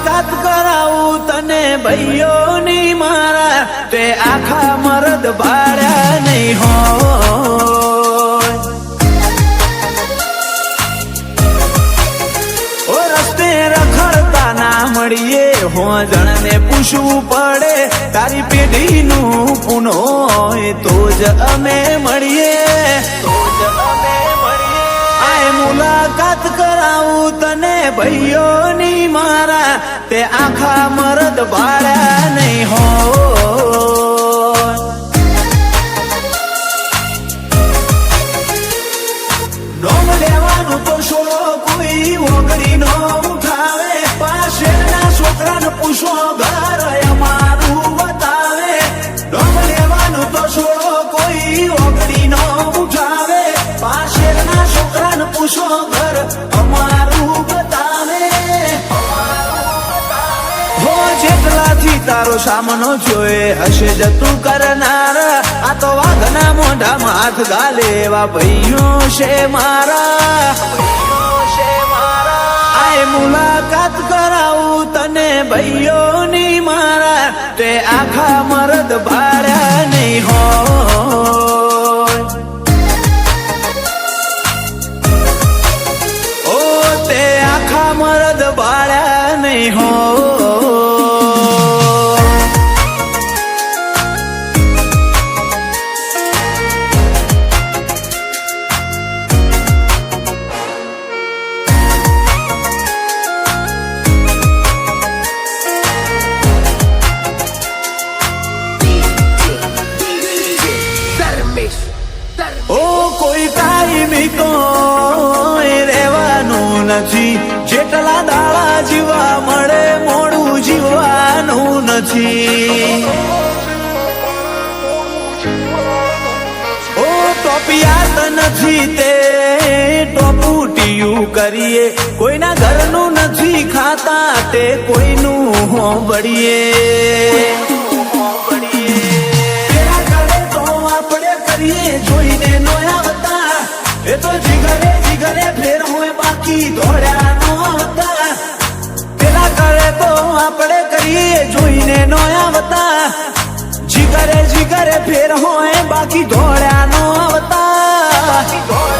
મુલાકાત કરાવું તને ભાઈઓની મારા તે આખા મરદ ભાડ્યા નહીં હોય ઓ રસ્તે રખડતા ના મળીએ હો જણને પૂછવું પડે તારી પેઢીનું પૂન હોય તો જ અમે મળીએ મુલાકાત કરાવું તને ભાઈઓની મારા તે આખા મરદ ભાડ્યા નહીં હોય નોમ લેવાનું તો છોડો કોઈ ઓગળી નો ઉઠાવે પાછળના છોકરાને પૂછો ઘર અમારું બતાવે નોમ લેવાનું તો છોડો કોઈ ઓગળી નો ઉઠાવે પાછળના છોકરાને પૂછો ઘર અમારું બતાવે હો જેટલાથી તારો સામનો જોયે હશે જતું કરનાર આ તો વાઘના મોઢામાં હાથ ગાલે એવા ભાઈઓ છે મારા આય મુલાકાત કરાવું તને ભાઈઓની મારા તે આખા મરદ ભાડ્યા નહીં હોય તે આખા મરદ ભાડ્યા નહીં હો કોઈ કાયમી તો રહેવાનું નથી જેટલા દાડા જીવા મળે મોડું જીવવાનું નથી ઓ ટોપિયાત નથી તે ટોપુટિયું કરીએ કોઈના ઘરનું નથી ખાતા તે કોઈનું હોંભળીએ જોઈને નો આવતા એ તો જીગરે ફેર હોય બાકી દોડ્યા નો આવતા પેલા કરે તો આપણે કરીએ જોઈને નો આવતા જીગરે ફેર હોય બાકી દોડ્યા નો આવતા